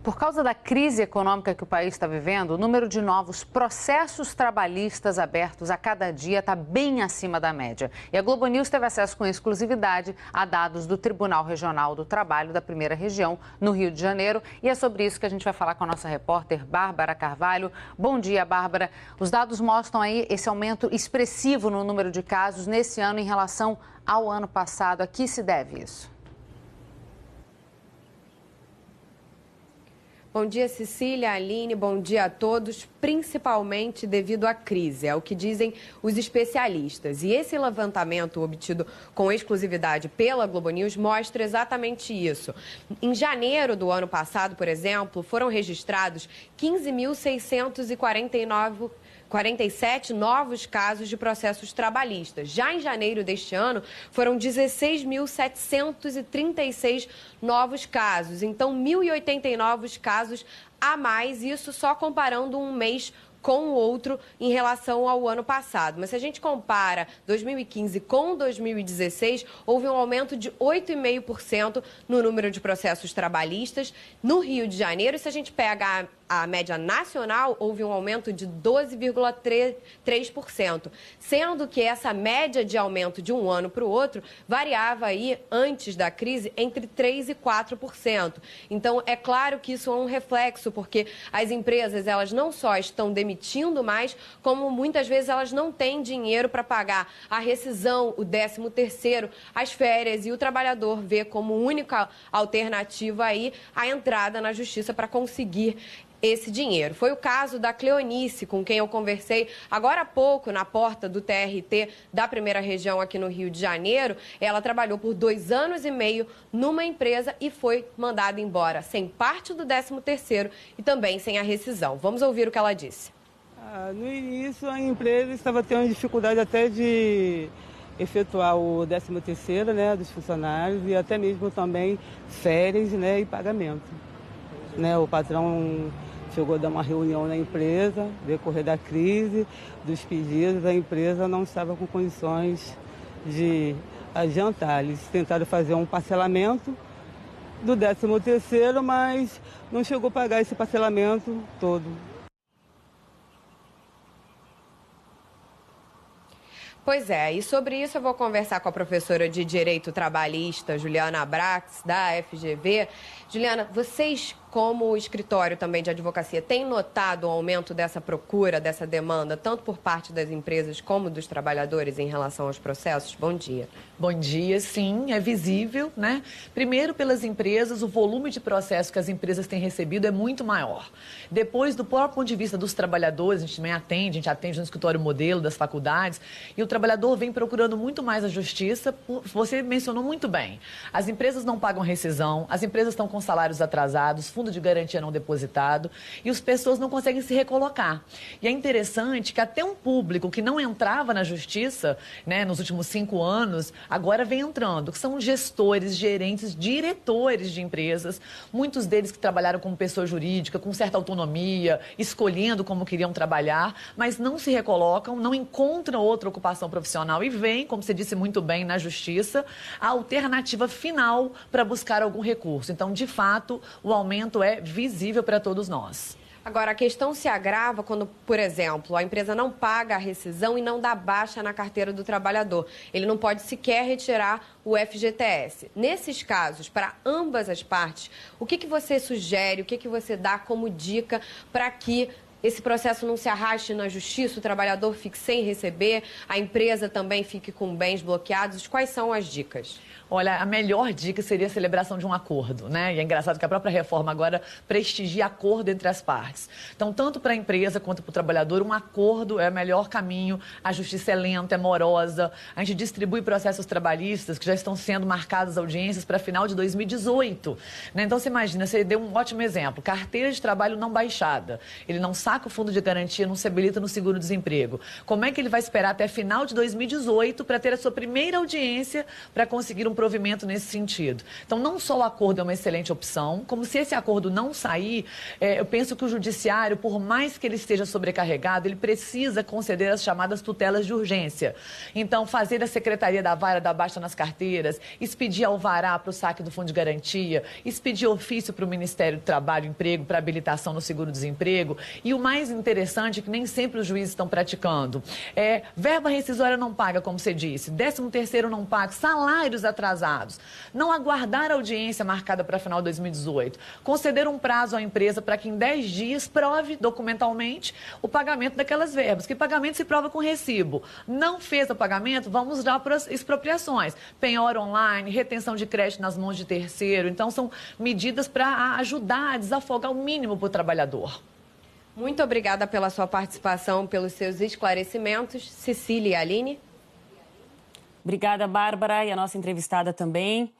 Por causa da crise econômica que o país está vivendo, o número de novos processos trabalhistas abertos a cada dia está bem acima da média. E a Globo News teve acesso com exclusividade a dados do Tribunal Regional do Trabalho da Primeira Região, no Rio de Janeiro. E é sobre isso que a gente vai falar com a nossa repórter, Bárbara Carvalho. Bom dia, Bárbara. Os dados mostram aí esse aumento expressivo no número de casos nesse ano em relação ao ano passado. A que se deve isso? Bom dia, Cecília, Aline, bom dia a todos, principalmente devido à crise, é o que dizem os especialistas. E esse levantamento obtido com exclusividade pela Globo News mostra exatamente isso. Em janeiro do ano passado, por exemplo, foram registrados 15.647 novos casos de processos trabalhistas. Já em janeiro deste ano, foram 16.736 novos casos. Então, 1.089 casos a mais, isso só comparando um mês com o outro em relação ao ano passado. Mas se a gente compara 2015 com 2016, houve um aumento de 8,5% no número de processos trabalhistas no Rio de Janeiro. E se a gente pega a média nacional, houve um aumento de 12,3%, sendo que essa média de aumento de um ano para o outro variava aí, antes da crise, entre 3% e 4%. Então, é claro que isso é um reflexo, porque as empresas, elas não só estão demitindo mais, como muitas vezes elas não têm dinheiro para pagar a rescisão, o 13º, as férias, e o trabalhador vê como única alternativa aí a entrada na justiça para conseguir esse dinheiro. Foi o caso da Cleonice, com quem eu conversei agora há pouco na porta do TRT da Primeira Região aqui no Rio de Janeiro. Ela trabalhou por 2 anos e meio numa empresa e foi mandada embora sem parte do 13º e também sem a rescisão. Vamos ouvir o que ela disse. No início, a empresa estava tendo dificuldade até de efetuar o 13º, né, dos funcionários, e até mesmo também férias, né, e pagamento. Né, o patrão chegou a dar uma reunião na empresa, decorrer da crise, dos pedidos, a empresa não estava com condições de adiantar. Eles tentaram fazer um parcelamento do 13º, mas não chegou a pagar esse parcelamento todo. Pois é, e sobre isso eu vou conversar com a professora de Direito Trabalhista, Juliana Abrax, da FGV. Juliana, vocês, como escritório também de advocacia, têm notado o aumento dessa procura, dessa demanda, tanto por parte das empresas como dos trabalhadores em relação aos processos? Bom dia. Bom dia, sim, é visível, né? Primeiro, pelas empresas, o volume de processos que as empresas têm recebido é muito maior. Depois, do próprio ponto de vista dos trabalhadores, a gente também atende, no escritório modelo das faculdades, e o trabalhador vem procurando muito mais a justiça. Você mencionou muito bem, as empresas não pagam rescisão, as empresas estão com salários atrasados, fundo de garantia não depositado, e as pessoas não conseguem se recolocar. E é interessante que até um público que não entrava na justiça, né, nos últimos 5 anos, agora vem entrando, que são gestores, gerentes, diretores de empresas, muitos deles que trabalharam como pessoa jurídica, com certa autonomia, escolhendo como queriam trabalhar, mas não se recolocam, não encontram outra ocupação profissional e vem, como você disse muito bem, na justiça, a alternativa final para buscar algum recurso. Então, de fato, o aumento é visível para todos nós. Agora, a questão se agrava quando, por exemplo, a empresa não paga a rescisão e não dá baixa na carteira do trabalhador. Ele não pode sequer retirar o FGTS. Nesses casos, para ambas as partes, o que você sugere, o que você dá como dica para que esse processo não se arraste na justiça, o trabalhador fique sem receber, a empresa também fique com bens bloqueados? Quais são as dicas? Olha, a melhor dica seria a celebração de um acordo, né? E é engraçado que a própria reforma agora prestigia acordo entre as partes. Então, tanto para a empresa quanto para o trabalhador, um acordo é o melhor caminho. A justiça é lenta, é morosa. A gente distribui processos trabalhistas que já estão sendo marcadas audiências para final de 2018. Né? Então, você imagina, você deu um ótimo exemplo. Carteira de trabalho não baixada. Ele não sabe saca o fundo de garantia, não se habilita no seguro-desemprego? Como é que ele vai esperar até final de 2018 para ter a sua primeira audiência para conseguir um provimento nesse sentido? Então, não só o acordo é uma excelente opção, como se esse acordo não sair, eu penso que o judiciário, por mais que ele esteja sobrecarregado, ele precisa conceder as chamadas tutelas de urgência. Então, fazer a Secretaria da Vara dar baixa nas carteiras, expedir alvará para o saque do fundo de garantia, expedir ofício para o Ministério do Trabalho e Emprego para habilitação no seguro-desemprego. E o mais interessante é que nem sempre os juízes estão praticando. Verba rescisória não paga, como você disse, 13º não paga, salários atrasados, não aguardar a audiência marcada para final de 2018, conceder um prazo à empresa para que em 10 dias prove documentalmente o pagamento daquelas verbas, que pagamento se prova com recibo. Não fez o pagamento, vamos dar para expropriações, penhora online, retenção de crédito nas mãos de terceiro. Então, são medidas para ajudar a desafogar o mínimo para o trabalhador. Muito obrigada pela sua participação, pelos seus esclarecimentos. Cecília e Aline. Obrigada, Bárbara, e a nossa entrevistada também.